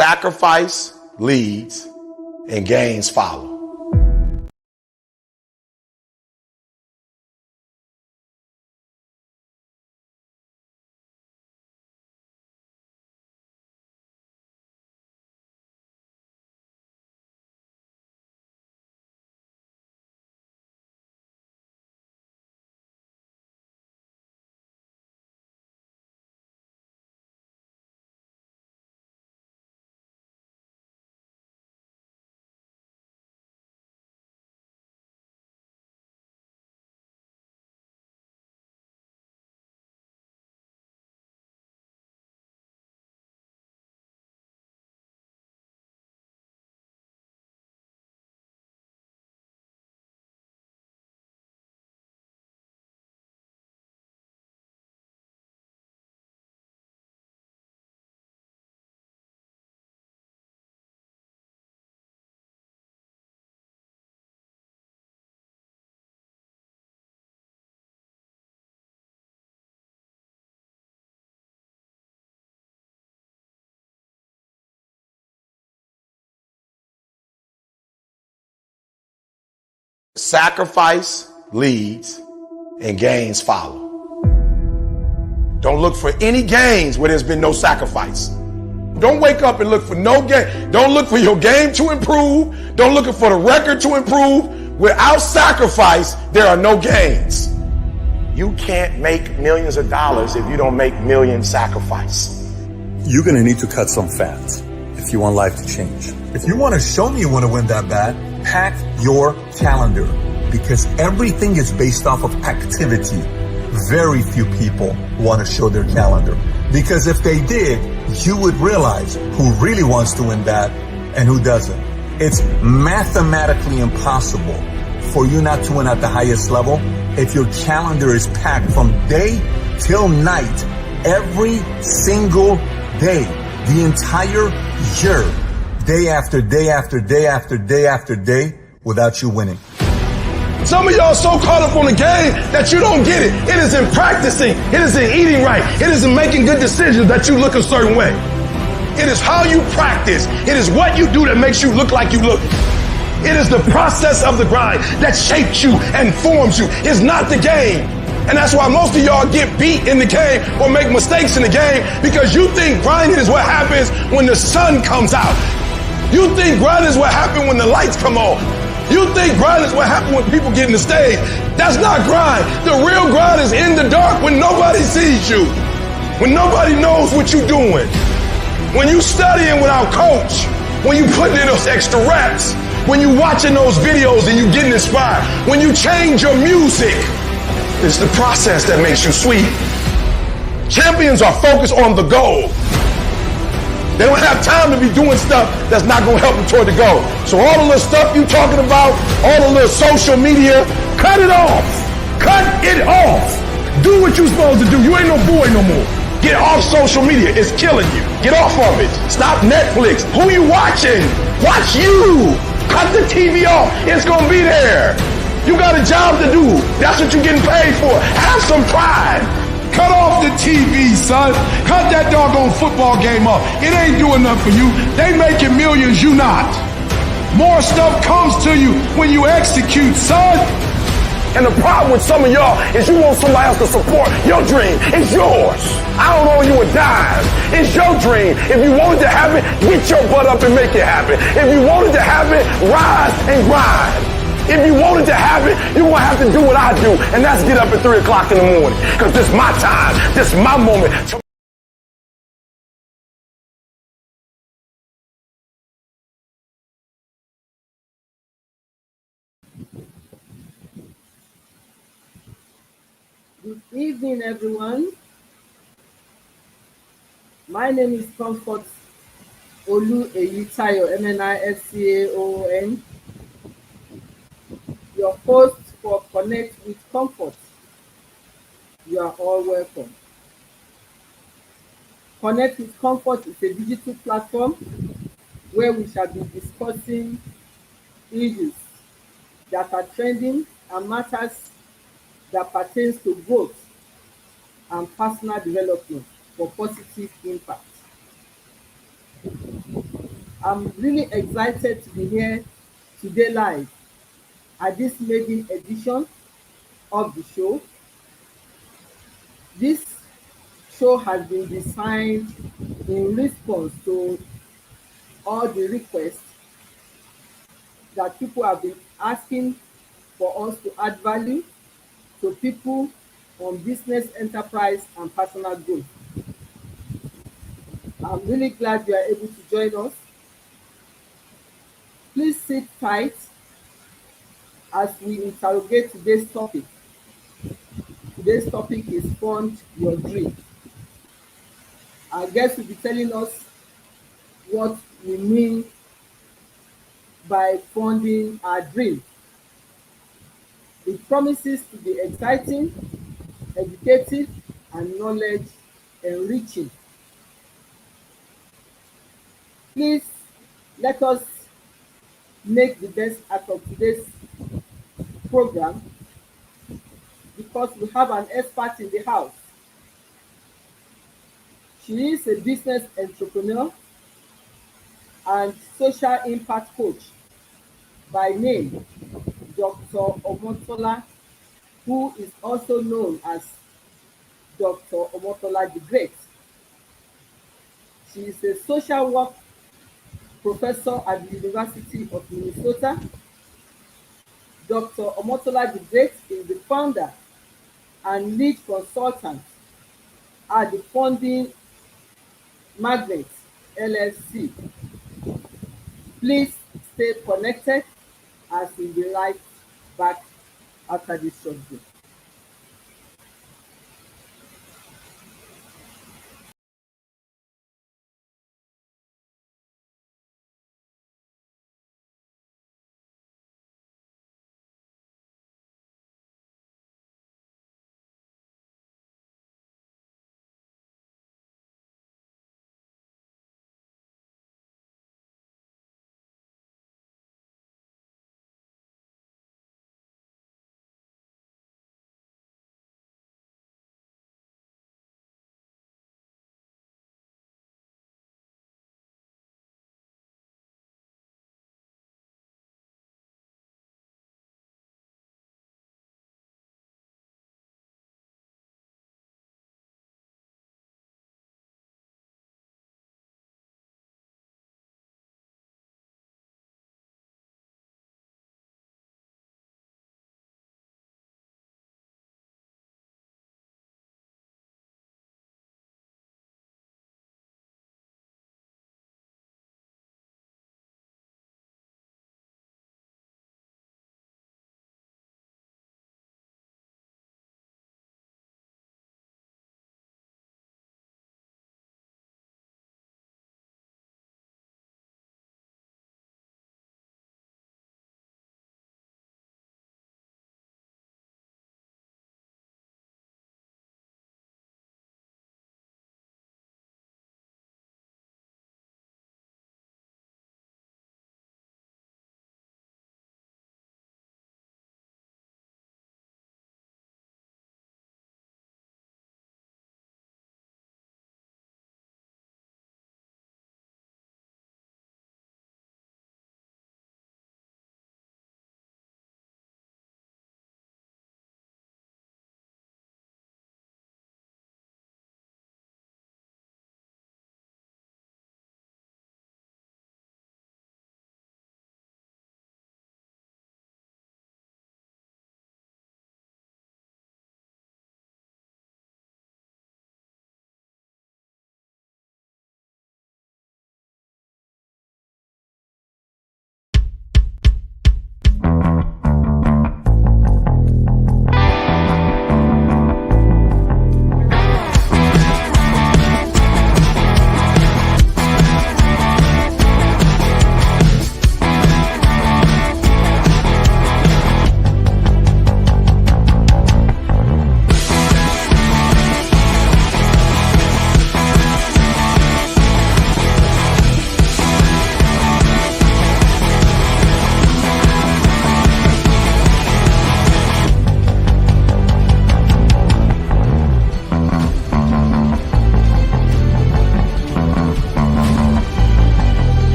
Sacrifice leads and gains follow. Sacrifice leads and gains follow. Don't look for any gains where there's been no sacrifice. Don't wake up and look for no gain. Don't look for your game to improve. Don't look for the record to improve. Without sacrifice, there are no gains. You can't make millions of dollars if you don't make million sacrifice. You're going to need to cut some fat if you want life to change. If you want to show me you want to win that bad, pack your calendar, because everything is based off of activity. Very few people want to show their calendar, because if they did, you would realize who really wants to win that and who doesn't. It's mathematically impossible for you not to win at the highest level if your calendar is packed from day till night, every single day, the entire year, day after day after day after day after day, without you winning. Some of y'all so caught up on the game that you don't get it. It is in practicing. It is in eating right. It is in making good decisions that you look a certain way. It is how you practice. It is what you do that makes you look like you look. It is the process of the grind that shapes you and forms you. It's not the game. And that's why most of y'all get beat in the game or make mistakes in the game, because you think grinding is what happens when the sun comes out. You think grinding is what happens when the lights come on. You think grind is what happens when people get in the stage. That's not grind. The real grind is in the dark when nobody sees you, when nobody knows what you're doing, when you studying without coach, when you putting in those extra reps, when you watching those videos and you getting inspired, when you change your music. It's the process that makes you sweet. Champions are focused on the goal. They don't have time to be doing stuff that's not going to help them toward the goal. So all the little stuff you talking about, all the little social media, cut it off. Cut it off. Do what you're supposed to do. You ain't no boy no more. Get off social media. It's killing you. Get off of it. Stop Netflix. Who you watching? Watch you. Cut the TV off. It's going to be there. You got a job to do. That's what you're getting paid for. Have some pride. Cut off the TV, son. Cut that doggone football game off. It ain't doing nothing for you. They making millions, you not. More stuff comes to you when you execute, son. And the problem with some of y'all is you want somebody else to support your dream. It's yours. I don't owe you a dime. It's your dream. If you want it to happen, get your butt up and make it happen. If you want it to happen, rise and grind. If you want it to happen, you're going to have to do what I do, and that's get up at 3 o'clock in the morning, because this is my time. This is my moment. Good evening, everyone. My name is Comfort Olu Eyitayo, MNIFCAON, your host for Connect with Comfort. You are all welcome. Connect with Comfort is a digital platform where we shall be discussing issues that are trending and matters that pertains to growth and personal development for positive impact. I'm really excited to be here today live at this maiden edition of the show. This show has been designed in response to all the requests that people have been asking for us to add value to people on business, enterprise, and personal growth. I'm really glad you are able to join us. Please sit tight as we interrogate today's topic. Today's topic is Fund Your Dream. Our guest will be telling us what we mean by funding our dream. It promises to be exciting, educative, and knowledge enriching. Please let us make the best out of today's program because we have an expert in the house. She is a business entrepreneur and social impact coach by name Dr. Omotola, who is also known as Dr. Omotola the Great. She is a social work professor at the University of Minnesota. Dr. Omotola the Great is the founder and lead consultant at the Funding Magnet LLC. Please stay connected as we will be right back after this short break.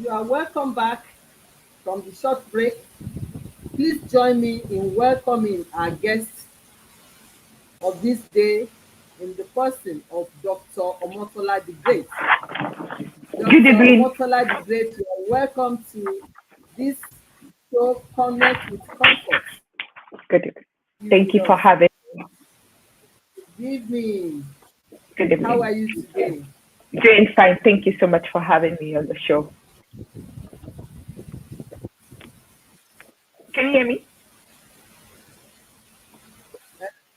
You are welcome back from the short break. Please join me in welcoming our guest of this day in the person of Dr. Omotola the Great. Good Dr. evening. Omotola the Great, you are welcome to this show, Connect with Comfort. Good evening. Thank you for having me. Good evening. Good evening. How are you today? Doing fine. Thank you so much for having me on the show. Can you hear me?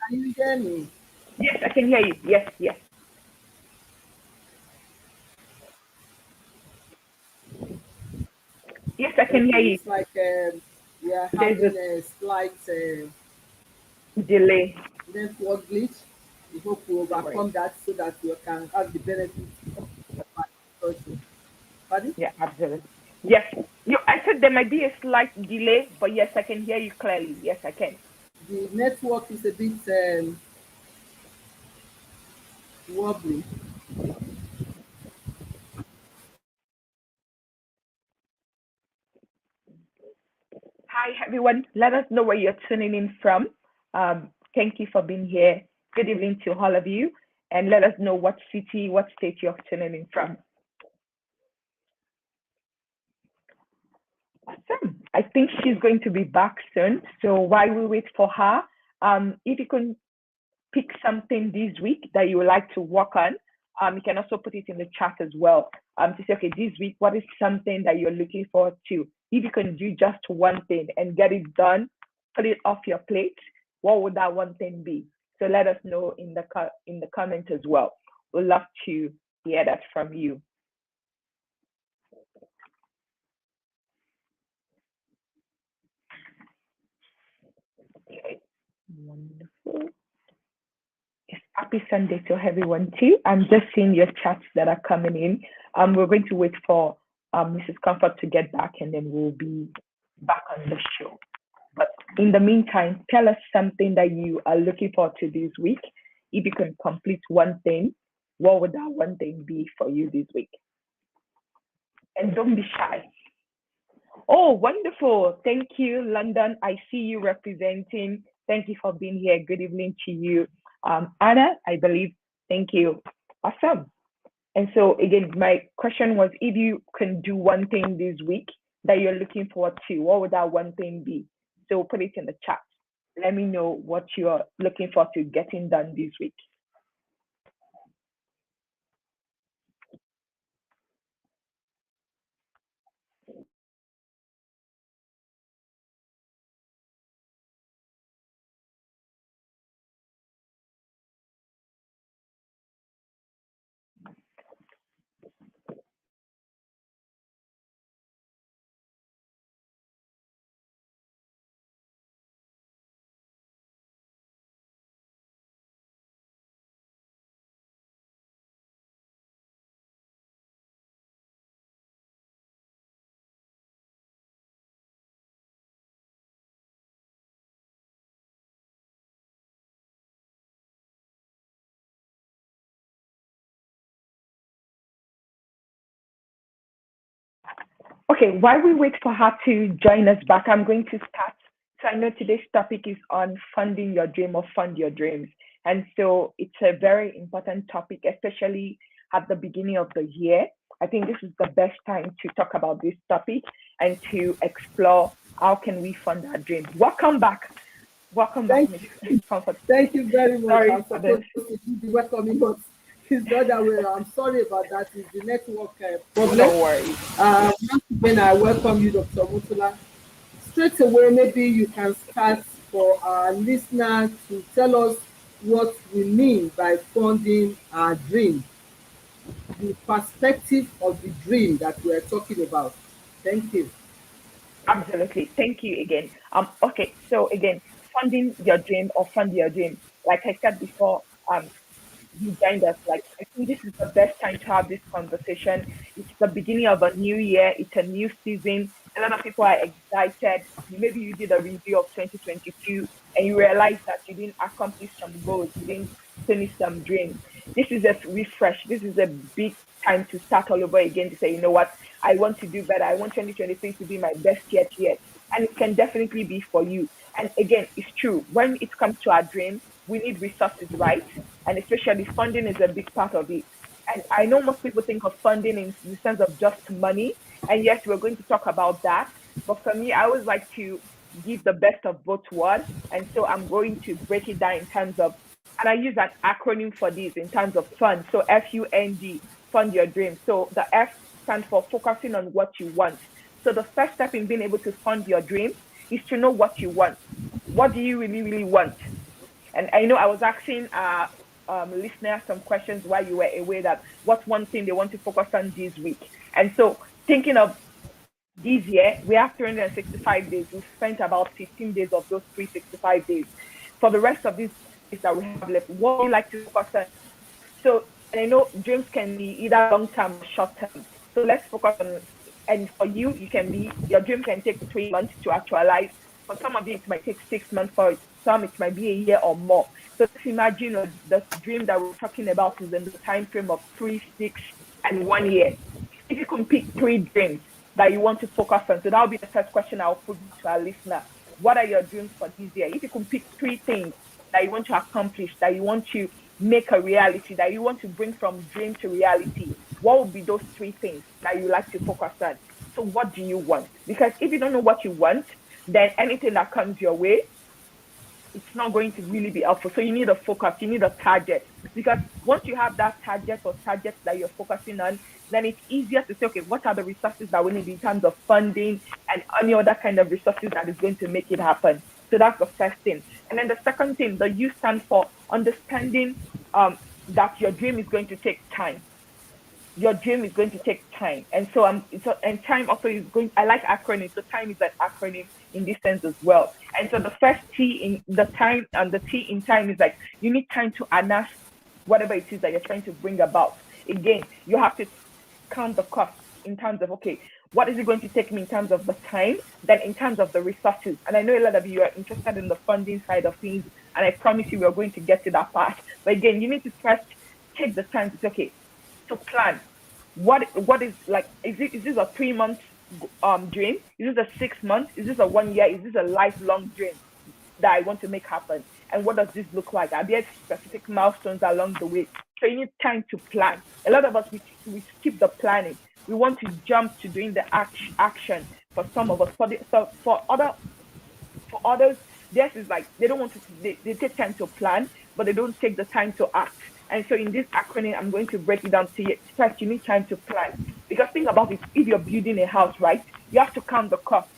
Can you hear me? Yes, I can hear you. Yes, yes. Yes, I can hear you. It's like we are having a slight Delay. network glitch. We hope we overcome that so that we can have the benefit of the participation. Pardon? Yeah, absolutely. Yes. I said there might be a slight delay, but yes, I can hear you clearly. Yes, I can. The network is a bit wobbly. Hi, everyone. Let us know where you're tuning in from. Thank you for being here. Good evening to all of you. And let us know what city, what state you're tuning in from. Awesome. I think she's going to be back soon. So while we wait for her, if you can pick something this week that you would like to work on, you can also put it in the chat as well. To say, okay, this week, what is something that you're looking forward to? If you can do just one thing and get it done, put it off your plate, what would that one thing be? So let us know in the comments as well. We'd love to hear that from you. Okay. Wonderful. Yes, happy Sunday to everyone too. I'm just seeing your chats that are coming in. We're going to wait for Mrs. Comfort to get back, and then we'll be back on the show. But in the meantime, tell us something that you are looking forward to this week. If you can complete one thing, what would that one thing be for you this week? And don't be shy. Oh, wonderful. Thank you, London. I see you representing. Thank you for being here. Good evening to you. Anna, I believe. Thank you. Awesome. And so again, my question was, if you can do one thing this week that you're looking forward to, what would that one thing be? So put it in the chat. Let me know what you're looking forward to getting done this week. Okay, while we wait for her to join us back, I'm going to start. So I know today's topic is on funding your dream or fund your dreams. And so it's a very important topic, especially at the beginning of the year. I think this is the best time to talk about this topic and to explore how can we fund our dreams. Welcome back. Welcome back, Ms. Comfort. Thank you very much. Sorry I'm supposed to do the welcoming, but it's the other way around. I'm sorry about that. It's the network problem. Don't worry. Once again, I welcome you, Dr. Mutula. Straight away, maybe you can start for our listeners to tell us what we mean by funding our dream, the perspective of the dream that we are talking about. Thank you. Absolutely. Thank you again. Okay, so again, funding your dream or fund your dream. Like I said before, you joined us. Like I think this is the best time to have this conversation. It's the beginning of a new year. It's a new season. A lot of people are excited. Maybe you did a review of 2022 and you realized that you didn't accomplish some goals. You didn't finish some dreams. This is a refresh. This is a big time to start all over again to say, you know what, I want to do better. I want 2023 to be my best yet. And it can definitely be for you. And again, it's true. When it comes to our dream, we need resources, right? And especially funding is a big part of it. And I know most people think of funding in the sense of just money. And yes, we're going to talk about that. But for me, I always like to give the best of both worlds. And so I'm going to break it down in terms of, and I use an acronym for this in terms of fund. So FUND, fund your dream. So the F stands for focusing on what you want. So the first step in being able to fund your dream is to know what you want. What do you really, really want? And I know I was asking listeners some questions while you were away that what's one thing they want to focus on this week. And so thinking of this year, we have 365 days. We've spent about 15 days of those 365 days. For the rest of these days that we have left, what would you like to focus on? So, and I know dreams can be either long-term or short-term. So let's focus on, and for you, your dream can take 3 months to actualize. For some of you, it might take 6 months. For some, it might be a year or more. So let's imagine the dream that we're talking about is in the time frame of 3, 6, and 1 year. If you can pick 3 dreams that you want to focus on, so that will be the first question I'll put to our listener. What are your dreams for this year? If you can pick 3 things that you want to accomplish, that you want to make a reality, that you want to bring from dream to reality, what would be those 3 things that you like to focus on? So what do you want? Because if you don't know what you want, then anything that comes your way, it's not going to really be helpful. So you need a focus, you need a target. Because once you have that target or targets that you're focusing on, then it's easier to say, okay, what are the resources that we need in terms of funding and any other kind of resources that is going to make it happen. So that's the first thing. And then the second thing, the U stands for understanding that your dream is going to take time. Your dream is going to take time. And so and time also is going, I like acronyms. So time is an acronym in this sense as well. And so the first T in the time and the T in time is like, you need time to amass whatever it is that you're trying to bring about. Again, you have to count the cost in terms of, okay, what is it going to take me in terms of the time, then in terms of the resources. And I know a lot of you are interested in the funding side of things, and I promise you we're going to get to that part. But again, you need to first take the time to say, okay, to plan. What is like, is this a 3 month dream? Is this a 6 months? Is this a 1 year? Is this a lifelong dream that I want to make happen? And what does this look like? Are there specific milestones along the way? So you need time to plan. A lot of us, we skip the planning. We want to jump to doing the action. For some of us, for others, this is like they don't want to. They take time to plan, but they don't take the time to act. And so in this acronym, I'm going to break it down to you. First, you need time to plan. Because think about it, if you're building a house, right, you have to count the cost.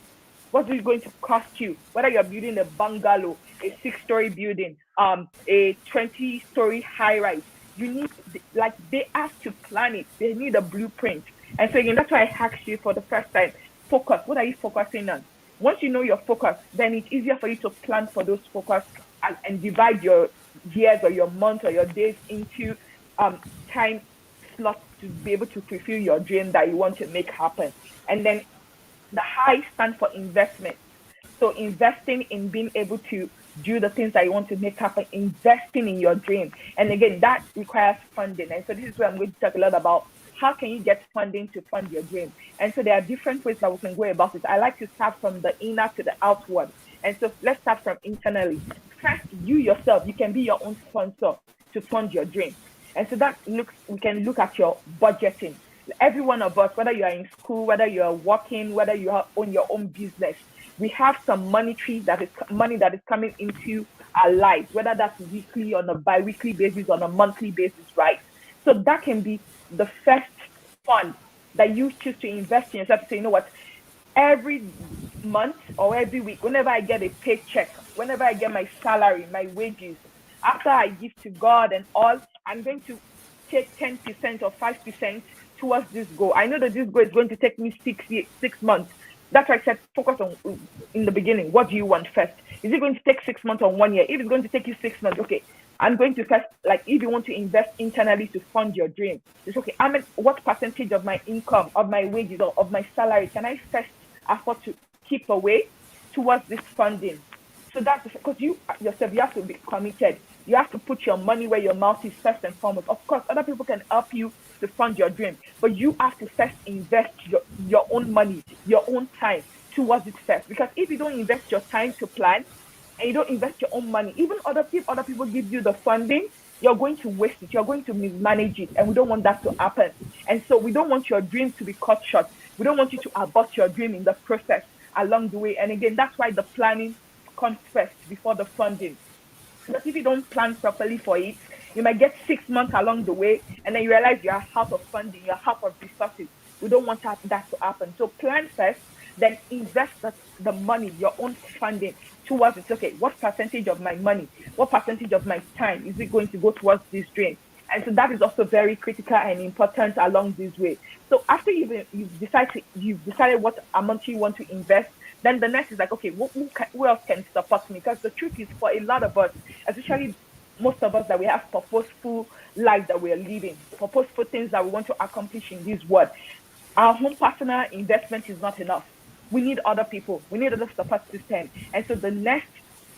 What is it going to cost you? Whether you're building a bungalow, a 6-story building, a 20-story high-rise, you need, like, they have to plan it. They need a blueprint. And so again, that's why I asked you for the first time, focus. What are you focusing on? Once you know your focus, then it's easier for you to plan for those focus and divide your years or your months or your days into time slots to be able to fulfill your dream that you want to make happen. And then the I stand for investment. So investing in being able to do the things that you want to make happen, investing in your dream. And again, that requires funding. And so this is where I'm going to talk a lot about how can you get funding to fund your dream. And so there are different ways that we can go about it. I like to start from the inner to the outward. And so let's start from internally. First, you yourself, you can be your own sponsor to fund your dream. And so we can look at your budgeting. Every one of us, whether you are in school, whether you are working, whether you own your own business, we have some money that is coming into our lives, whether that's weekly, on a bi-weekly basis, on a monthly basis, right? So that can be the first fund that you choose to invest in yourself to say, you know what, every month or every week, whenever I get a paycheck, whenever I get my salary, my wages, after I give to God and all, I'm going to take 10% or 5% towards this goal. I know that this goal is going to take me 6 months. That's why I said focus on in the beginning. What do you want first? Is it going to take 6 months or 1 year? If it's going to take you 6 months, okay, I'm going to first, like, if you want to invest internally to fund your dream, it's okay. What percentage of my income, of my wages, or of my salary can I first afford to keep away towards this funding? So that's because you yourself, you have to be committed. You have to put your money where your mouth is first and foremost. Of course, other people can help you to fund your dream, but you have to first invest your own money, your own time towards it first. Because if you don't invest your time to plan and you don't invest your own money, even other people give you the funding, you're going to waste it, you're going to mismanage it, and we don't want that to happen. And so we don't want your dream to be cut short. We don't want you to abort your dream in the process along the way. And again, that's why the planning comes first before the funding. Because if you don't plan properly for it, you might get 6 months along the way and then you realize you are half of funding, you're half of resources. We don't want that to happen. So plan first, then invest the money, your own funding towards it. Okay, what percentage of my money, what percentage of my time is it going to go towards this dream? And so that is also very critical and important along this way. So after you've decided what amount you want to invest, then the next is like, okay, who else can support me? Because the truth is, for a lot of us, especially most of us, that we have purposeful lives that we are living, purposeful things that we want to accomplish in this world, our own personal investment is not enough. We need other people. We need other support system. And so the next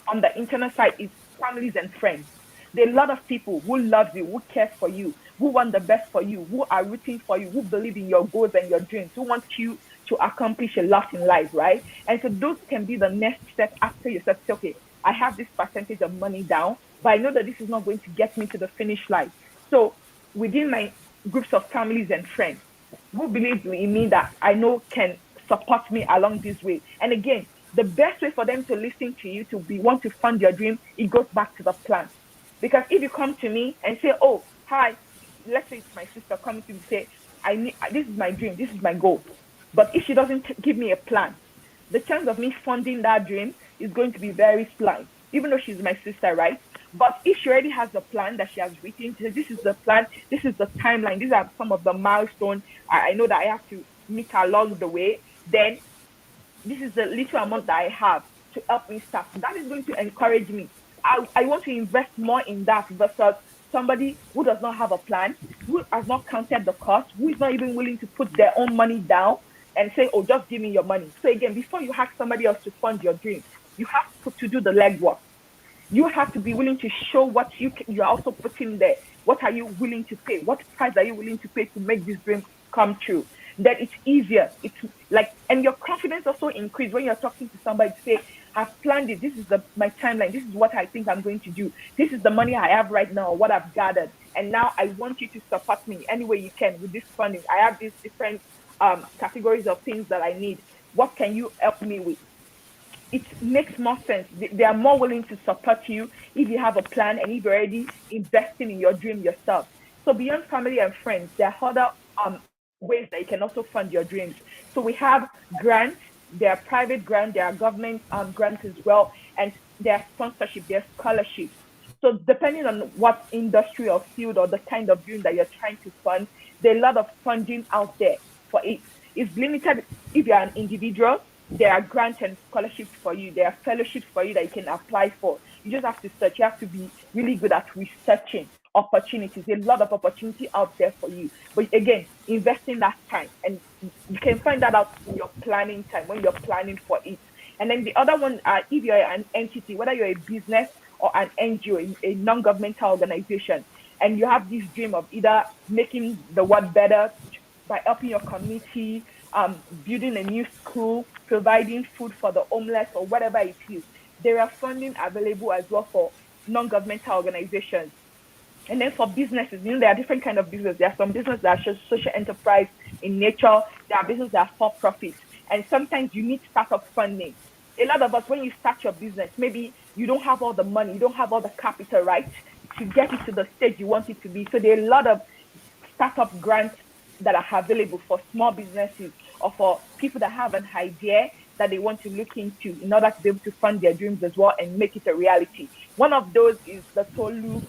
on the internal side is families and friends. There are a lot of people who love you, who care for you, who want the best for you, who are rooting for you, who believe in your goals and your dreams, who want you to accomplish a lot in life, right? And so those can be the next step after you say, okay, I have this percentage of money down, but I know that this is not going to get me to the finish line. So within my groups of families and friends who believe in me, that I know can support me along this way. And again, the best way for them to listen to you, want to fund your dream, it goes back to the plan. Because if you come to me and say, oh, hi, let's say it's my sister coming to me and say, this is my dream, this is my goal. But if she doesn't give me a plan, the chance of me funding that dream is going to be very slight, even though she's my sister, right? But if she already has a plan that she has written, this is the plan, this is the timeline, these are some of the milestones I know that I have to meet along the way, then this is the little amount that I have to help me start. That is going to encourage me. I want to invest more in that versus somebody who does not have a plan, who has not counted the cost, who is not even willing to put their own money down and say, oh, just give me your money. So again, before you ask somebody else to fund your dream, you have to do the legwork. You have to be willing to show what you're also putting there. What are you willing to pay? What price are you willing to pay to make this dream come true? Then it's easier. It's like, and your confidence also increase when you're talking to somebody to say, I've planned it. This is my timeline. This is what I think I'm going to do. This is the money I have right now, what I've gathered. And now I want you to support me any way you can with this funding. I have these different categories of things that I need. What can you help me with? It makes more sense. They are more willing to support you if you have a plan and if you're already investing in your dream yourself. So beyond family and friends, there are other ways that you can also fund your dreams. So we have grants. There are private grants, there are government grants as well, and there are sponsorship, there are scholarships. So depending on what industry or field or the kind of dream that you're trying to fund, there are a lot of funding out there for it. It's limited. If you're an individual, there are grants and scholarships for you. There are fellowships for you that you can apply for. You just have to search. You have to be really good at researching opportunities. There's a lot of opportunity out there for you. But again, investing that time, and you can find that out in your planning time when you're planning for it. And then the other one, if you're an entity, whether you're a business or an NGO, a non-governmental organization, and you have this dream of either making the world better by helping your community, building a new school, providing food for the homeless, or whatever it is, there are funding available as well for non-governmental organizations. And then for businesses, there are different kinds of business. There are some businesses that are social enterprise in nature. There are businesses that are for profit. And sometimes you need startup funding. A lot of us, when you start your business, maybe you don't have all the money, you don't have all the capital, right, to get it to the stage you want it to be. So there are a lot of startup grants that are available for small businesses or for people that have an idea that they want to look into in order to be able to fund their dreams as well and make it a reality. One of those is the Tolu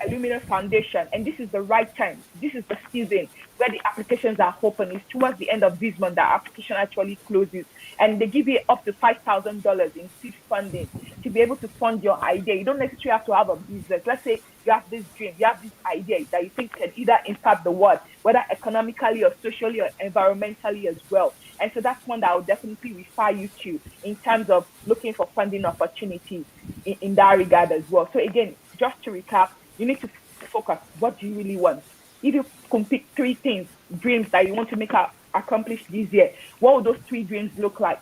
Aluminum Foundation, and this is the right time. This is the season where the applications are open. It's towards the end of this month that application actually closes, and they give you up to $5,000 in seed funding to be able to fund your idea. You don't necessarily have to have a business. Let's say you have this dream, you have this idea that you think can either impact the world, whether economically or socially or environmentally as well. And so that's one that I would definitely refer you to in terms of looking for funding opportunities in that regard as well. So again, just to recap, you need to focus. What do you really want? if you can pick 3 things, dreams that you want to make accomplish this year, what would those 3 dreams look like?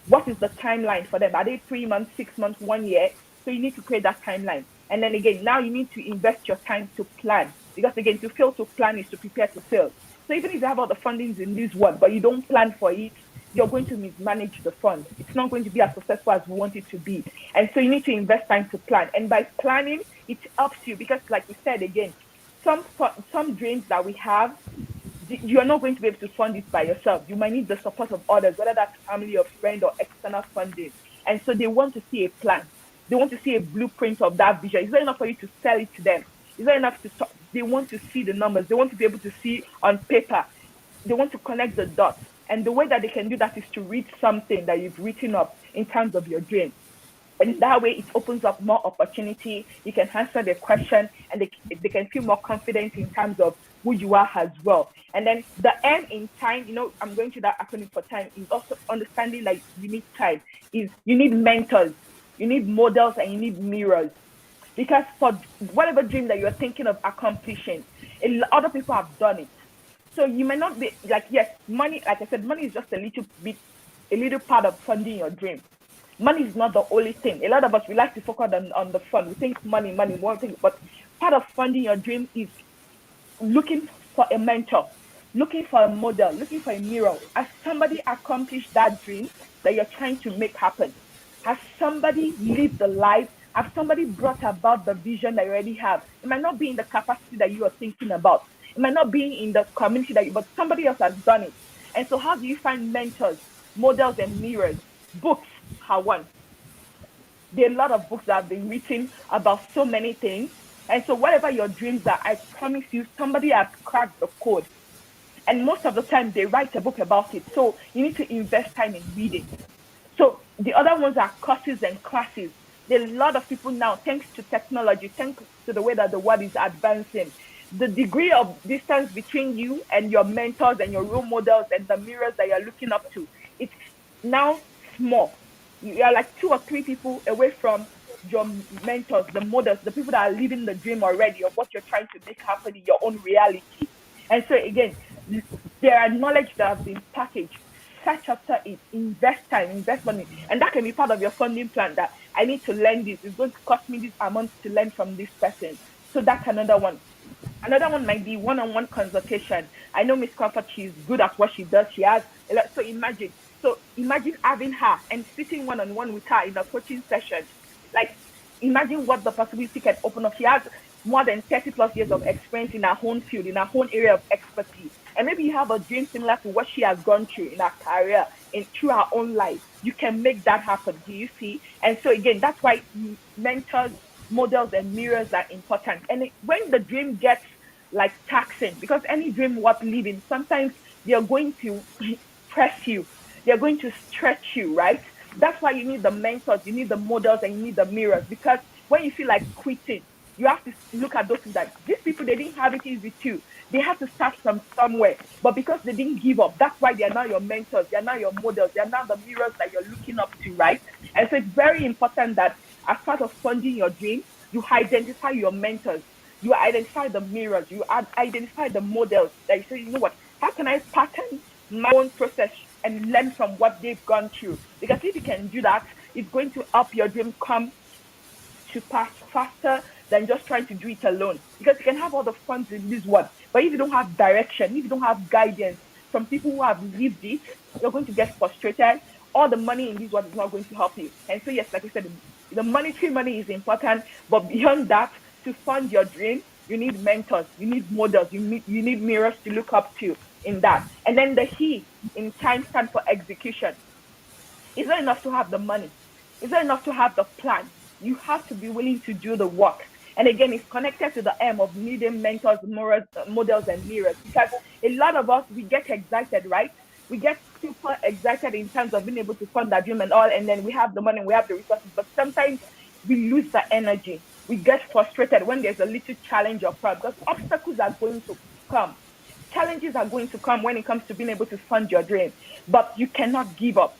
What is the timeline for them? Are they 3 months, 6 months, 1 year? So you need to create that timeline. And then again, now you need to invest your time to plan. Because again, to fail to plan is to prepare to fail. So even if you have all the fundings in this one, but you don't plan for it, you're going to mismanage the fund. It's not going to be as successful as we want it to be. And so you need to invest time to plan. And by planning, it helps you because, like we said again, some dreams that we have, you're not going to be able to fund it by yourself. You might need the support of others, whether that's family or friend or external funding. And so they want to see a plan. They want to see a blueprint of that vision. It's not enough for you to sell it to them. It's not enough to talk. They want to see the numbers. They want to be able to see on paper. They want to connect the dots. And the way that they can do that is to read something that you've written up in terms of your dream. And that way, it opens up more opportunity. You can answer the question, and they can feel more confident in terms of who you are as well. And then the M in time, I'm going to that acronym for time, is also understanding that you need time. Is you need mentors, you need models, and you need mirrors. Because for whatever dream that you're thinking of accomplishing, other people have done it. So you may not be like, yes, money, like I said, money is just a little part of funding your dream. Money is not the only thing. A lot of us, we like to focus on the fund. We think money, one thing. But part of funding your dream is looking for a mentor, looking for a model, looking for a mirror. Has somebody accomplished that dream that you're trying to make happen? Has somebody lived the life? Has somebody brought about the vision that you already have? It might not be in the capacity that you are thinking about. It might not be in the community but somebody else has done it. And so how do you find mentors, models, and mirrors? Books are one. There are a lot of books that have been written about so many things. And so whatever your dreams are, I promise you, somebody has cracked the code. And most of the time, they write a book about it. So you need to invest time in reading. So the other ones are courses and classes. There are a lot of people now, thanks to technology, thanks to the way that the world is advancing, the degree of distance between you and your mentors and your role models and the mirrors that you're looking up to, it's now small. You are like 2 or 3 people away from your mentors, the models, the people that are living the dream already of what you're trying to make happen in your own reality. And so again, there are knowledge that has been packaged. Search after it, invest time, invest money. And that can be part of your funding plan, that I need to learn this. It's going to cost me this amount to learn from this person. So that's another one. Another one might be one-on-one consultation. I know Miss Comfort, she's good at what she does. She has a lot. So imagine having her and sitting one-on-one with her in a coaching session. Like, imagine what the possibility can open up. She has more than 30 plus years of experience in her own field, in her own area of expertise. And maybe you have a dream similar to what she has gone through in her career and through her own life. You can make that happen. Do you see? And so again, that's why mentors, models, and mirrors are important. And when the dream gets like taxing, because any dream worth living, sometimes they're going to press you. They're going to stretch you, right? That's why you need the mentors, you need the models, and you need the mirrors. Because when you feel like quitting, you have to look at those things that these people, they didn't have it easy too. They have to start from somewhere. But because they didn't give up, that's why they are now your mentors. They are now your models. They are now the mirrors that you're looking up to, right? And so it's very important that as part of funding your dream, you identify your mentors. You identify the mirrors. You identify the models that you say, you know what, how can I pattern my own process and learn from what they've gone through? Because if you can do that, it's going to help your dream come to pass faster than just trying to do it alone. Because you can have all the funds in this one, but if you don't have direction, if you don't have guidance from people who have lived it, you're going to get frustrated. All the money in this one is not going to help you. And so yes, like I said, the monetary money is important, but beyond that, to fund your dream, you need mentors, you need models, you need mirrors to look up to in that. And then the E in time stand for execution. It's not enough to have the money. It's not enough to have the plan. You have to be willing to do the work. And again, it's connected to the M of needing mentors, models, and mirrors. Because a lot of us, we get excited, right? We get super excited in terms of being able to fund that dream and all, and then we have the money, we have the resources, but sometimes we lose the energy. We get frustrated when there's a little challenge or problem, because obstacles are going to come. Challenges are going to come when it comes to being able to fund your dream, but you cannot give up.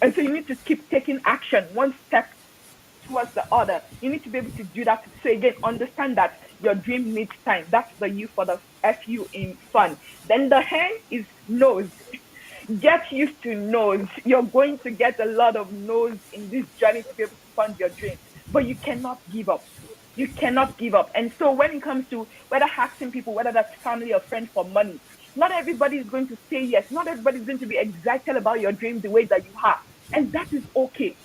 And so you need to keep taking action, one step towards the other. You need to be able to do that. So again, understand that your dream needs time. That's the U for the F-U in fun. Then the N is nose. Get used to no's. You're going to get a lot of no's in this journey to be able to fund your dream, but you cannot give up. You cannot give up. And so when it comes to whether asking people, whether that's family or friends for money, not everybody is going to say yes. Not everybody is going to be excited about your dream the way that you are. And that is okay.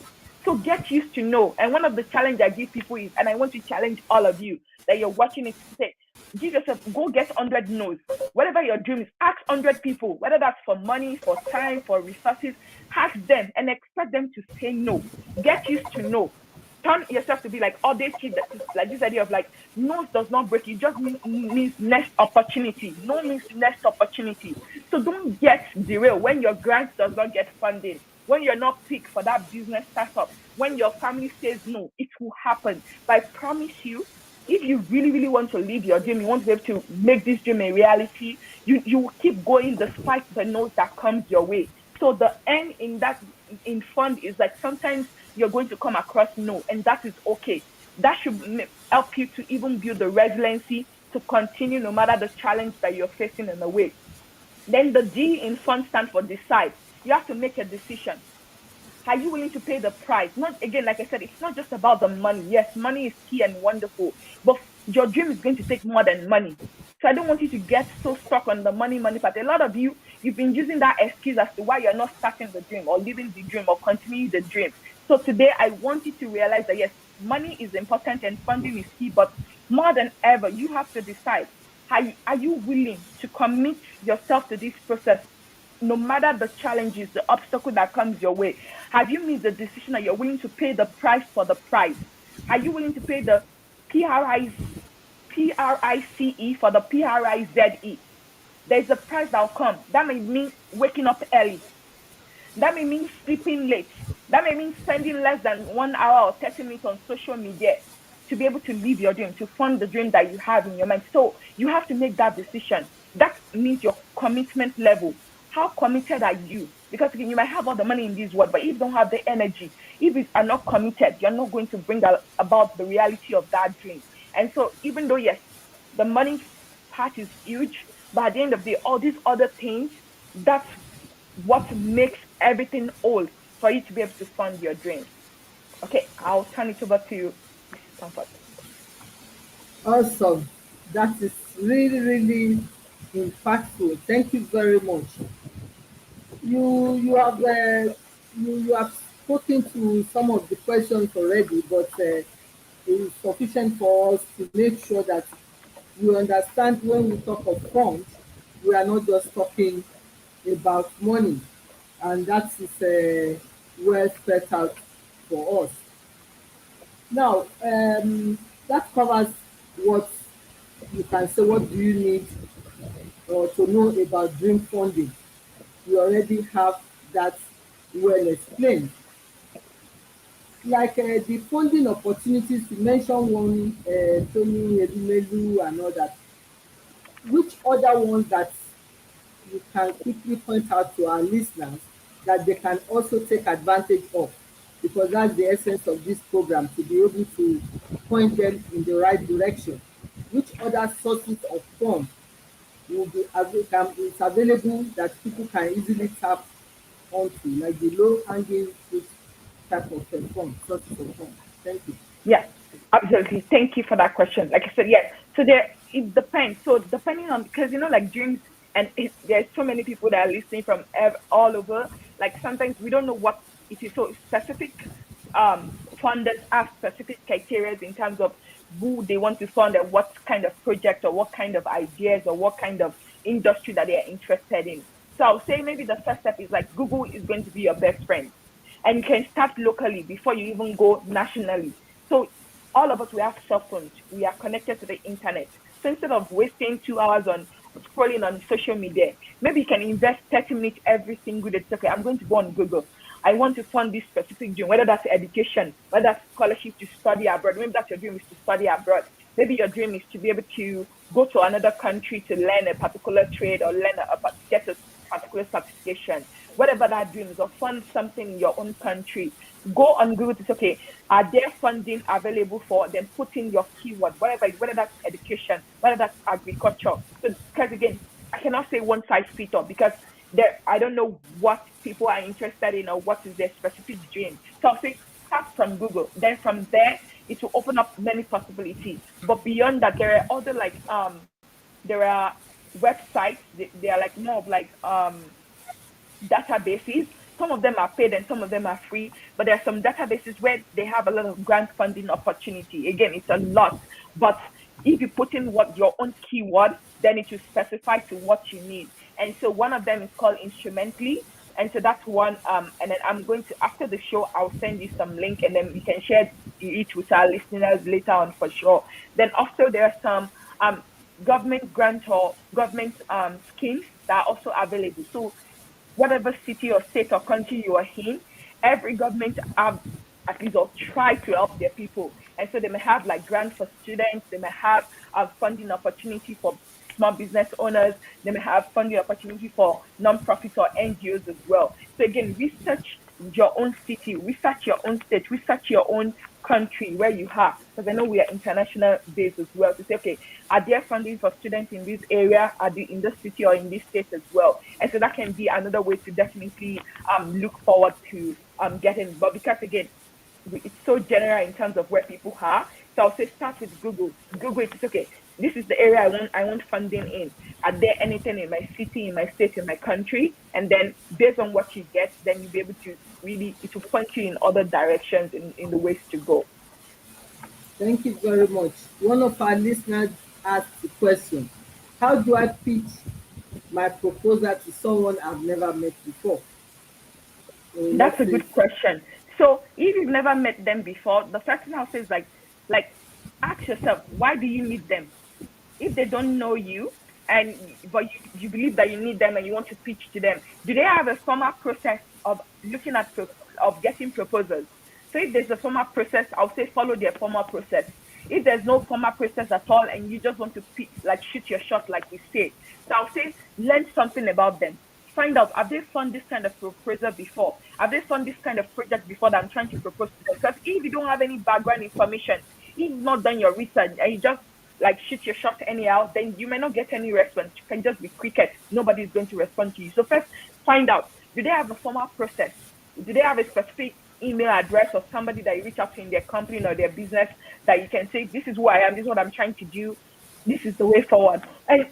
So get used to no. And one of the challenge I give people is, and I want to challenge all of you that you're watching it to say, give yourself, go get 100 no's. Whatever your dream is, ask 100 people, whether that's for money, for time, for resources, ask them and expect them to say no. Get used to no. Turn yourself to be like audacity, like this idea of like, no does not break. It just means next opportunity. No means next opportunity. So don't get derailed when your grant does not get funding, when you're not picked for that business startup, when your family says no. It will happen. But I promise you, if you really, really want to live your dream, you want to be able to make this dream a reality, you will keep going despite the no's that comes your way. So the end in fund is like sometimes you're going to come across no, and that is okay. That should help you to even build the resiliency to continue no matter the challenge that you're facing in the way. Then the D in fund stands for decide. You have to make a decision. Are you willing to pay the price? Not again, like I said, it's not just about the money. Yes, money is key and wonderful, but your dream is going to take more than money. So I don't want you to get so stuck on the money part. A lot of you've been using that excuse as to why you're not starting the dream or living the dream or continuing the dream. So today I want you to realize that yes, money is important and funding is key, but more than ever, you have to decide, are you willing to commit yourself to this process no matter the challenges, the obstacle that comes your way? Have you made the decision that you're willing to pay the price for the prize? Are you willing to pay the PRICE for the PRIZE? There's a price that will come. That may mean waking up early. That may mean sleeping late. That may mean spending less than 1 hour or 30 minutes on social media to be able to live your dream, to fund the dream that you have in your mind. So you have to make that decision. That means your commitment level. How committed are you? Because you might have all the money in this world, but if you don't have the energy, if you are not committed, you're not going to bring about the reality of that dream. And so even though, yes, the money part is huge, but at the end of the day, all these other things, that's what makes everything whole for you to be able to fund your dreams. Okay, I'll turn it over to you, Comfort. Awesome. That is really, really impactful. Thank you very much. You have you have spoken to some of the questions already, but it is sufficient for us to make sure that you understand when we talk of funds, we are not just talking about money, and that is well spelled out for us. Now, that covers what you can say. What do you need or to know about dream funding? We already have that well explained. Like the funding opportunities, you mentioned one, Tony Edumelu and all that. Which other ones that you can quickly point out to our listeners that they can also take advantage of? Because that's the essence of this program, to be able to point them in the right direction. Which other sources of funds will be it's available that people can easily tap onto, like the low hanging fruit type of fund, sources of funds? Thank you. Yeah, absolutely. Thank you for that question. Like I said, yes. So it depends. So depending on, because like dreams, and there's so many people that are listening from all over. Like sometimes we don't know what it is. So specific funders have specific criteria in terms of who they want to fund and what kind of project or what kind of ideas or what kind of industry that they are interested in. So I'll say maybe the first step is like Google is going to be your best friend. And you can start locally before you even go nationally. So all of us, we have cell phones. We are connected to the internet. So instead of wasting 2 hours on scrolling on social media, maybe you can invest 30 minutes every single day. Okay, I'm going to go on Google. I want to fund this specific dream, whether that's education, whether that's scholarship to study abroad. Maybe that's your dream, is to study abroad. Maybe your dream is to be able to go to another country to learn a particular trade or get a particular certification. Whatever that dream is, or fund something in your own country. go on Google to say, okay, are there funding available for? Then put in your keyword, whether that's education, whether that's agriculture. So, because again, I cannot say one size fits all because I don't know what people are interested in or what is their specific dream. So I'll say start from Google. Then from there, it will open up many possibilities. But beyond that, there are other there are websites. They are like more of like databases. Some of them are paid and some of them are free, but there are some databases where they have a lot of grant funding opportunity. Again, it's a lot, but if you put in what your own keyword, then it will specify to what you need. And so one of them is called Instrumentally. And so that's one. And then I'm going to, after the show, I'll send you some link and then we can share it with our listeners later on for sure. Then also there are some government grant or government schemes that are also available. So whatever city or state or country you are in, every government have at least or try to help their people. And so they may have like grants for students, they may have funding opportunity for small business owners, they may have funding opportunity for non-profits or NGOs as well. So again, research your own city, research your own state, research your own country where you are, because I know we are international based as well, to say, okay, are there funding for students in this area, in this city or in this state as well? And so that can be another way to definitely look forward to getting. But because again, it's so general in terms of where people are, so I'll say start with Google. Google it, it's okay. This is the area I want funding in. Are there anything in my city, in my state, in my country? And then based on what you get, then you'll be able to really, it will point you in other directions in the ways to go. Thank you very much. One of our listeners asked the question, how do I pitch my proposal to someone I've never met before? That's a good question. So if you've never met them before, the first thing I'll say is like ask yourself, why do you need them? If they don't know you, but you believe that you need them and you want to pitch to them, do they have a formal process of looking at of getting proposals? So if there's a formal process, I'll say follow their formal process. If there's no formal process at all and you just want to shoot your shot, like we say, so I'll say learn something about them. Find out, have they done this kind of proposal before? Have they done this kind of project before that I'm trying to propose to them? Because if you don't have any background information, if you've not done your research and you just like shoot your shot anyhow, then you may not get any response. You can just be cricket. Nobody's going to respond to you. So first, find out, do they have a formal process? Do they have a specific email address or somebody that you reach out to in their company or their business that you can say, this is who I am, this is what I'm trying to do, this is the way forward. And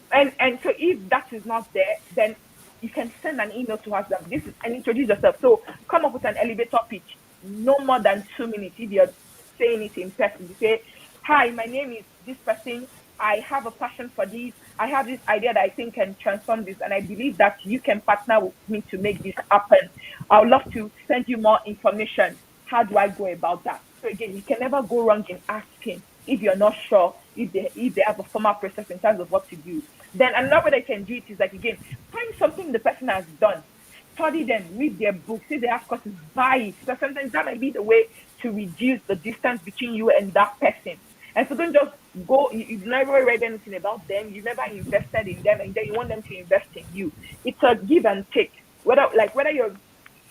so if that is not there, then you can send an email to ask them, and introduce yourself. So come up with an elevator pitch, no more than 2 minutes. If you're saying it in person, you say, hi, my name is this person. I have a passion for this. I have this idea that I think can transform this. And I believe that you can partner with me to make this happen. I would love to send you more information. How do I go about that? So again, you can never go wrong in asking if you're not sure if they have a formal process in terms of what to do. Then another way they can do it is like, again, find something the person has done. Study them, read their books. If they have courses, buy it. So sometimes that might be the way to reduce the distance between you and that person. And so don't just go, you've never read anything about them, you've never invested in them, and then you want them to invest in you. It's a give and take. Whether you're,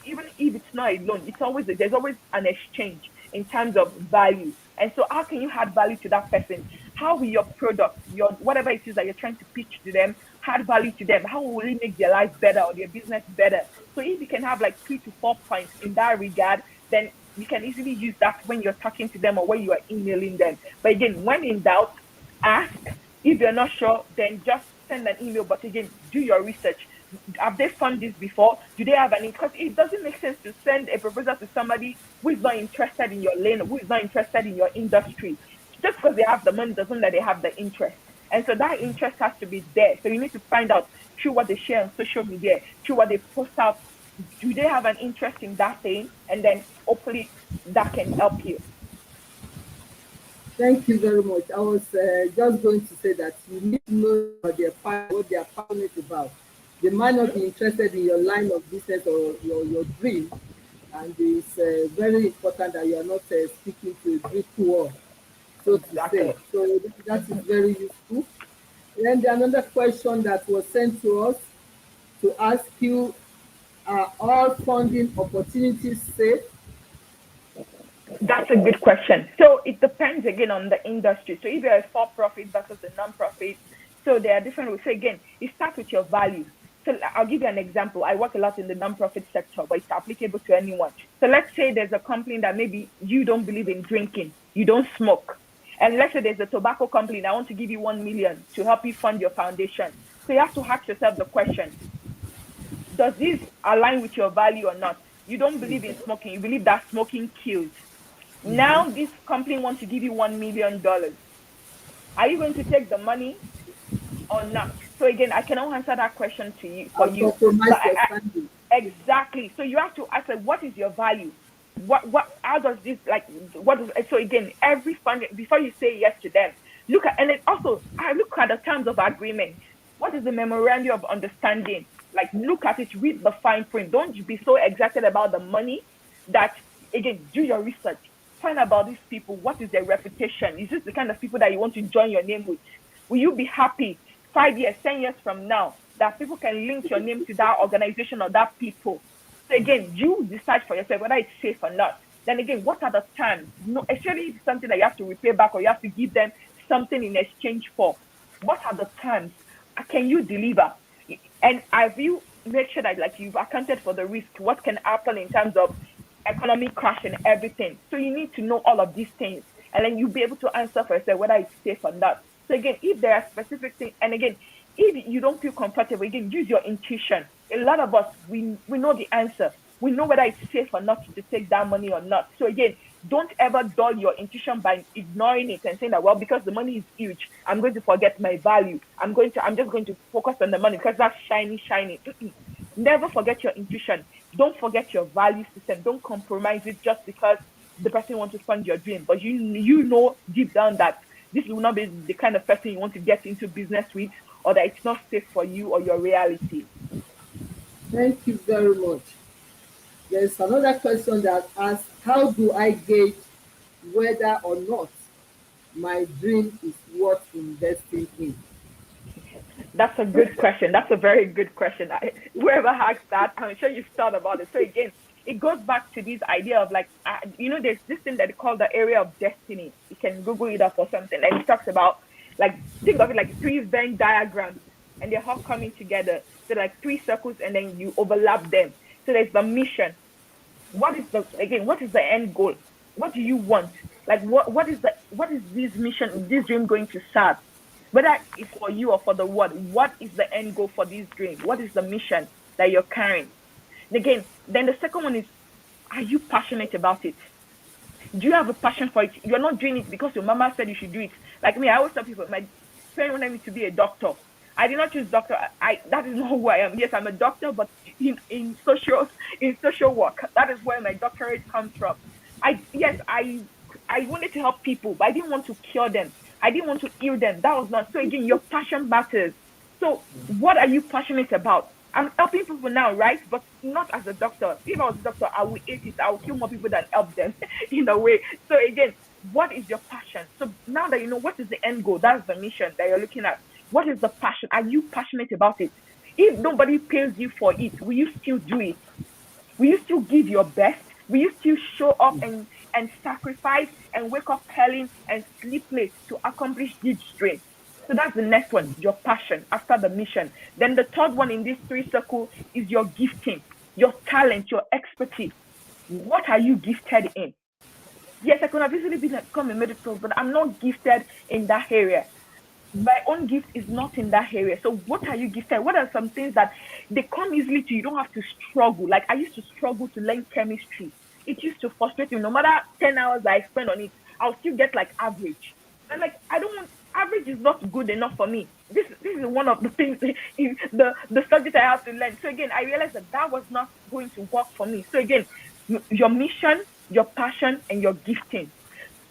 even if it's not a loan, there's always an exchange in terms of value. And so how can you add value to that person? How will your product, your whatever it is that you're trying to pitch to them, add value to them? How will it make their life better or their business better? So if you can have like 3 to 4 points in that regard, then you can easily use that when you're talking to them or when you are emailing them. But again, when in doubt, ask. If you're not sure, then just send an email. But again, do your research. Have they done this before? Do they have any? Because it doesn't make sense to send a proposal to somebody who is not interested in your lane, who is not interested in your industry. Just because they have the money doesn't mean that they have the interest. And so that interest has to be there. So you need to find out through what they share on social media, through what they post out. Do they have an interest in that thing? And then hopefully that can help you. Thank you very much. I was just going to say that you need to know what they are passionate about. They might not be interested in your line of business or your dream, and it's very important that you are not speaking to a brick wall, so to say. So that is very useful. Then another question that was sent to us to ask you, are all funding opportunities safe? That's a good question. So it depends again on the industry. So if you're a for-profit versus a non-profit, so there are different ways. So again, it starts with your values. So I'll give you an example. I work a lot in the non-profit sector, but it's applicable to anyone. So let's say there's a company that maybe you don't believe in drinking, you don't smoke. And let's say there's a tobacco company that wants to give you 1 million to help you fund your foundation. So you have to ask yourself the question, does this align with your value or not? You don't believe in smoking, you believe that smoking kills. Now this company wants to give you $1 million. Are you going to take the money or not? So again, I cannot answer that question to you for I'll you. compromise But your standing. exactly. So you have to ask, like, what is your value? How does this, like, what is, so again, every fund, before you say yes to them, look at, and then also, I look at the terms of agreement. What is the memorandum of understanding? Like, look at it, read the fine print. Don't be so excited about the money that, again, do your research. Find about these people. What is their reputation? Is this the kind of people that you want to join your name with? Will you be happy 5 years, 10 years from now that people can link your name to that organization or that people? So again, you decide for yourself whether it's safe or not. Then again, what are the terms? No, especially if it's something that you have to repay back or you have to give them something in exchange for. What are the terms? Can you deliver? And have you made sure that, like, you've accounted for the risk? What can happen in terms of economic crash and everything? So you need to know all of these things, and then you'll be able to answer for yourself whether it's safe or not. So again, if there are specific things, and again, if you don't feel comfortable, again, use your intuition. A lot of us, we know the answer. We know whether it's safe or not to take that money or not. So again, don't ever dull your intuition by ignoring it and saying that, well, because the money is huge, I'm going to forget my value. I'm just going to focus on the money because that's shiny. Never forget your intuition. Don't forget your value system. Don't compromise it just because the person wants to fund your dream. But you know deep down that this will not be the kind of person you want to get into business with, or that it's not safe for you or your reality. Thank you very much. There's another question that asks, how do I gauge whether or not my dream is worth investing in? That's a good question. That's a very good question. Whoever asked that, I'm sure you've thought about it. So again, it goes back to this idea of, like, there's this thing that they call the area of destiny. You can Google it up or something. And it talks about, like, think of it like three Venn diagrams, and they're all coming together. So like three circles, and then you overlap them. So there's the mission. What is the end goal? What do you want? Like, what is this mission, this dream going to serve? Whether it's for you or for the world, what is the end goal for this dream? What is the mission that you're carrying? And again, then the second one is, are you passionate about it? Do you have a passion for it? You're not doing it because your mama said you should do it. Like me, I always tell people, my parents wanted me to be a doctor. I did not choose doctor. That is not who I am. Yes, I'm a doctor, but in social work. That is where my doctorate comes from. I wanted to help people, but I didn't want to cure them. I didn't want to heal them. That was not. So again, your passion matters. So what are you passionate about? I'm helping people now, right? But not as a doctor. If I was a doctor, I would hate it. I would kill more people than help them in a way. So again, what is your passion? So now that you know what is the end goal, that's the mission that you're looking at. What is the passion? Are you passionate about it? If nobody pays you for it, will you still do it? Will you still give your best? Will you still show up and sacrifice and wake up early and sleep late to accomplish this dream? So that's the next one, your passion after the mission. Then the third one in this three circle is your gifting, your talent, your expertise. What are you gifted in? Yes, I could have easily become a medical, but I'm not gifted in that area. My own gift is not in that area. So what are you gifted? What are some things that they come easily to you? You don't have to struggle. Like, I used to struggle to learn chemistry. It used to frustrate me. No matter 10 hours I spend on it, I'll still get like average. And like, I don't want, average is not good enough for me. This is one of the things in the subject I have to learn. So again, I realized that was not going to work for me. So again, your mission, your passion, and your gifting.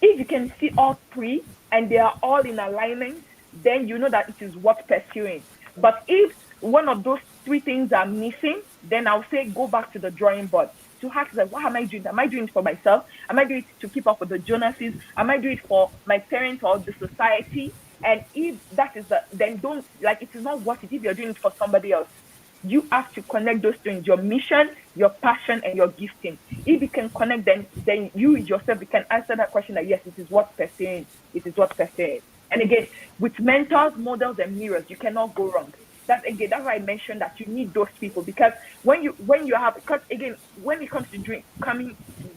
If you can see all three and they are all in alignment, then you know that it is worth pursuing. But if one of those three things are missing, then I'll say go back to the drawing board to ask, like, what am I doing? Am I doing it for myself? Am I doing it to keep up with the Jonases? Am I doing it for my parents or the society? And if that is then don't, like, it is not worth it if you're doing it for somebody else. you have to connect those things: your mission, your passion, and your gifting. If you can connect them, then you yourself, you can answer that question that yes, it is what pursuing, it is what pursuing. And again, with mentors, models, and mirrors, you cannot go wrong. That's why I mentioned that you need those people, because when you have, because again, when it comes to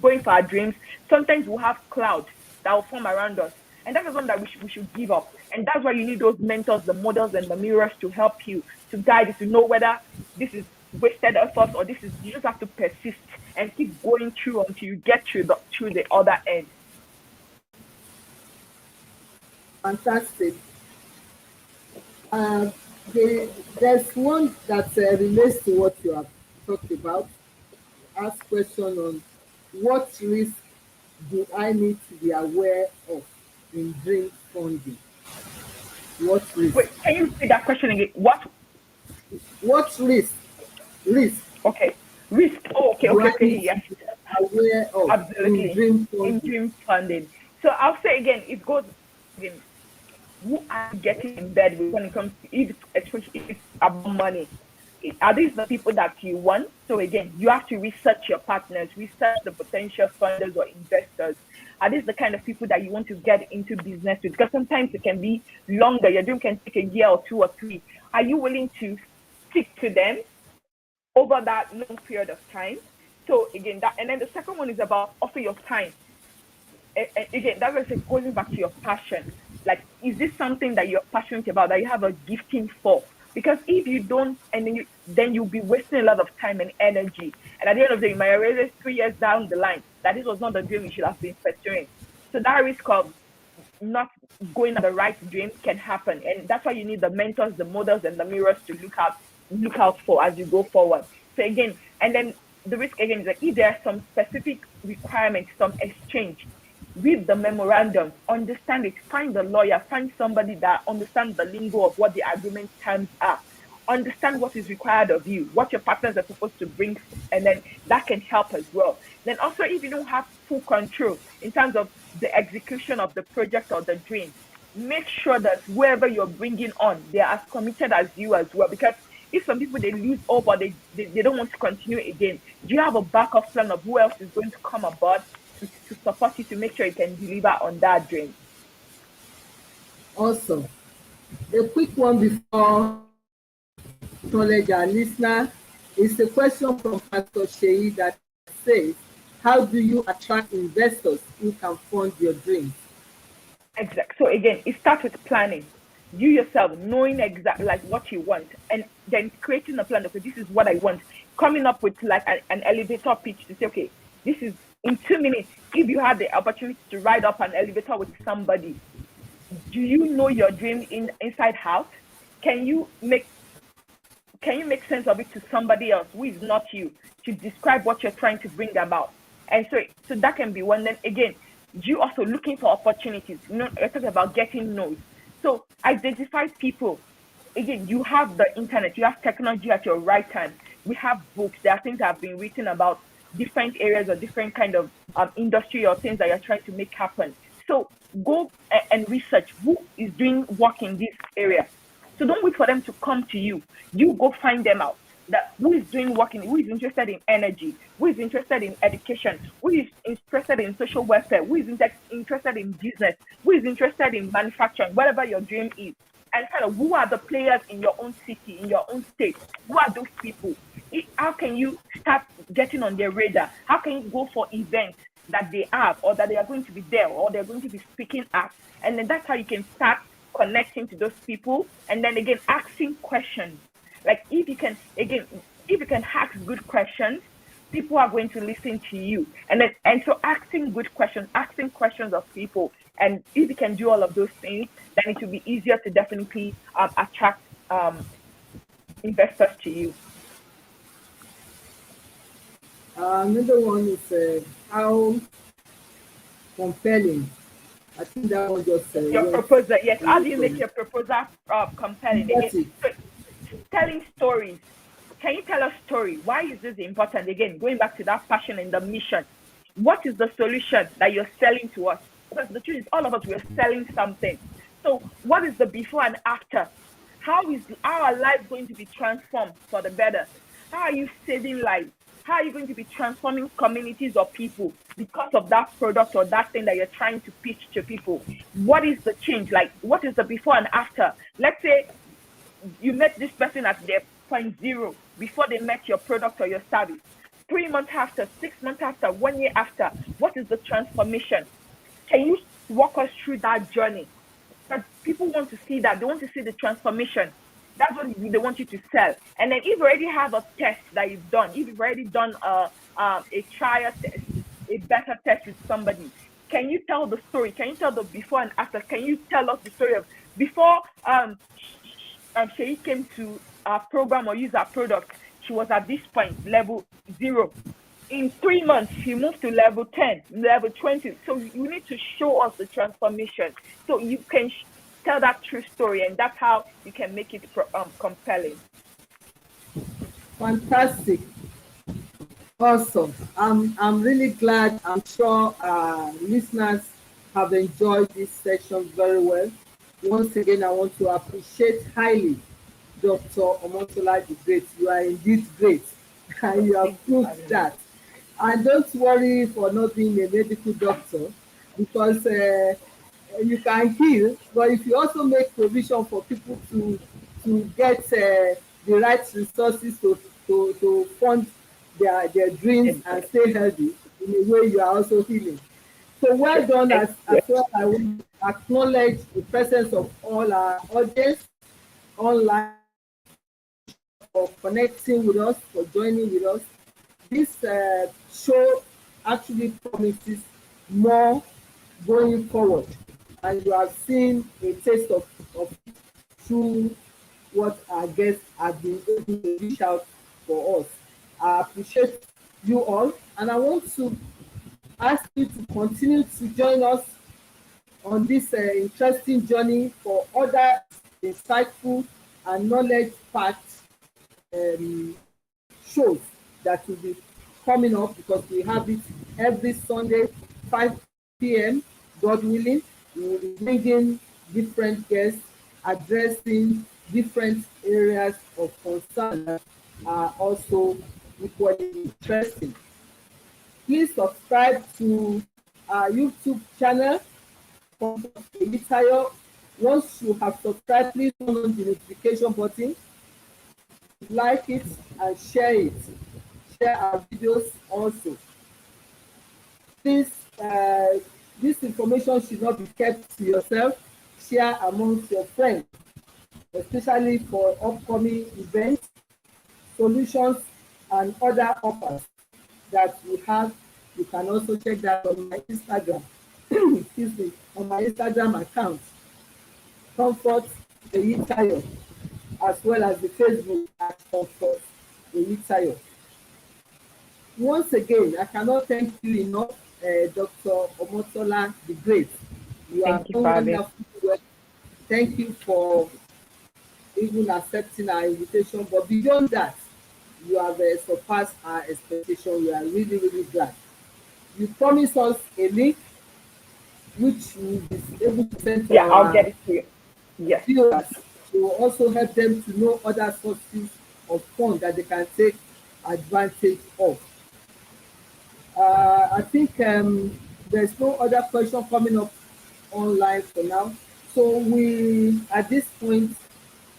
going for our dreams, sometimes we'll have clouds that will form around us. And that is something that we should give up. And that's why you need those mentors, the models, and the mirrors to help you, to guide you, to know whether this is wasted effort or this is, you just have to persist and keep going through until you get through the other end. Fantastic. There's one that relates to what you have talked about. Ask question on what risk do I need to be aware of in dream funding? What risk? Wait, can you repeat that question again? What risk? Risk. Okay. Risk. Oh, okay. Yes. Aware of absolutely in dream funding. So I'll say again, it goes again. Who are you getting in bed with when it comes to, especially if it's about money? Are these the people that you want? So again, you have to research your partners, research the potential funders or investors. Are these the kind of people that you want to get into business with? Because sometimes it can be longer. Your dream can take a year or 2 or 3. Are you willing to stick to them over that long period of time? So again, and then the second one is about offer your time. Again, that's what I say, going back to your passion. Like, is this something that you're passionate about, that you have a gifting for? Because if you don't, and then you'll be wasting a lot of time and energy. And at the end of the day, you might realize 3 years down the line that this was not the dream you should have been pursuing. So that risk of not going at the right dream can happen. And that's why you need the mentors, the models, and the mirrors to look out for as you go forward. So again, and then the risk again is that if there are some specific requirements, some exchange, read the memorandum, understand it, find the lawyer, find somebody that understands the lingo of what the agreement terms are, understand what is required of you, what your partners are supposed to bring, and then that can help as well. Then also, if you don't have full control in terms of the execution of the project or the dream, make sure that whoever you're bringing on, they are as committed as you as well. Because if some people, they lose hope or they don't want to continue again, do you have a backup plan of who else is going to come aboard to support you to make sure you can deliver on that dream? Awesome. A quick one before acknowledge our listener is a question from Pastor Sheyi that says, how do you attract investors who can fund your dreams? Exactly. So again, it starts with planning. You yourself knowing exactly like what you want, and then creating a plan. Okay, this is what I want. Coming up with like an elevator pitch to say, okay, this is in 2 minutes. If you had the opportunity to ride up an elevator with somebody, do you know your dream inside out? Can you make sense of it to somebody else who is not you, to describe what you're trying to bring about? And so that can be one. Then again, you also looking for opportunities. You're talking about getting no's. So identify people. Again, you have the internet, you have technology at your right hand. We have books. There are things that have been written about different areas or different kind of industry or things that you're trying to make happen. So go and research who is doing work in this area. So don't wait for them to come to you. You go find them out. That who is doing work who is interested in energy, who is interested in education, who is interested in social welfare, who is interested in business, who is interested in manufacturing, whatever your dream is. And kind of who are the players in your own city, in your own state? Who are those people? How can you start getting on their radar? How can you go for events that they have, or that they are going to be there, or they're going to be speaking at? And then that's how you can start connecting to those people. And then again, asking questions. Like if you can ask good questions, people are going to listen to you. And so asking good questions, asking questions of people. And if you can do all of those things, then it will be easier to definitely attract investors to you. Another one is how compelling. I think that one just your proposal. Yes. How do you make your proposal compelling? Again, so, telling stories. Can you tell a story? Why is this important? Again, going back to that passion and the mission. What is the solution that you're selling to us? Because the truth is, all of us, we're selling something. So what is the before and after? How is our life going to be transformed for the better? How are you saving lives? How are you going to be transforming communities or people because of that product or that thing that you're trying to pitch to people? What is the change? Like, what is the before and after? Let's say you met this person at their point zero before they met your product or your service. 3 months after, 6 months after, 1 year after, what is the transformation? Can you walk us through that journey? But people want to see that. They want to see the transformation. That's what they want you to sell. And then if you already have a test that you've done, if you've already done a trial test, a beta test with somebody, can you tell the story? Can you tell the before and after? Can you tell us the story of before Shay came to our program or use our product? She was at this point, level 0. In 3 months, she moved to level 10, level 20. So you need to show us the transformation so you can tell that true story, and that's how you can make it compelling. Fantastic. Awesome. I'm really glad. I'm sure listeners have enjoyed this session very well. Once again, I want to appreciate highly Dr. Omotola the Great. You are indeed great, and you have proved that. And don't worry for not being a medical doctor, because you can heal, but if you also make provision for people to get the right resources to fund their dreams and stay healthy, in a way you are also healing. So well done. As well, I will acknowledge the presence of all our audience online for connecting with us, for joining with us. This show actually promises more going forward, and you have seen a taste of through what our guests have been able to reach out for us. I appreciate you all, and I want to ask you to continue to join us on this interesting journey for other insightful and knowledge-packed shows that will be coming up, because we have it every Sunday, 5 p.m. God willing. We will be bringing different guests addressing different areas of concern that are also equally interesting. Please subscribe to our YouTube channel, CONNEC. Once you have subscribed, please turn on the notification button, like it, and share it. Share our videos also. Please, this information should not be kept to yourself. Share amongst your friends, especially for upcoming events, solutions, and other offers that we have. You can also check that on my Instagram. Excuse me, on my Instagram account, Comfort Eyitayo, as well as the Facebook at Comfort Eyitayo. Once again, I cannot thank you enough, Dr. Omotola the Great. You are so wonderful. Thank you for even accepting our invitation. But beyond that, you have surpassed our expectation. We are really, really glad. You promised us a link, which we will be able to send to our I'll get it to you. Yes. viewers. It will also help them to know other sources of funds that they can take advantage of. I think there's no other question coming up online for now. So we, at this point,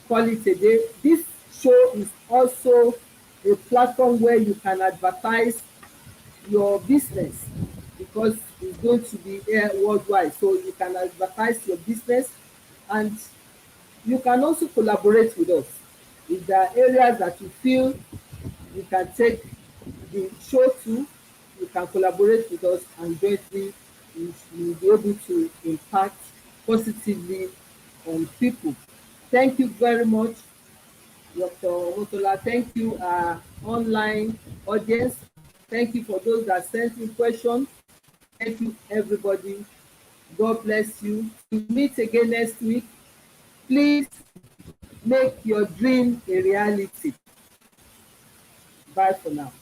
call it a day. This show is also a platform where you can advertise your business, because it's going to be aired worldwide. So you can advertise your business, and you can also collaborate with us. If there are areas that you feel you can take the show to, you can collaborate with us, and jointly you will be able to impact positively on people. Thank you very much, Dr. Omotola. Thank you, our online audience. Thank you for those that sent in questions. Thank you, everybody. God bless you. We'll meet again next week. Please make your dream a reality. Bye for now.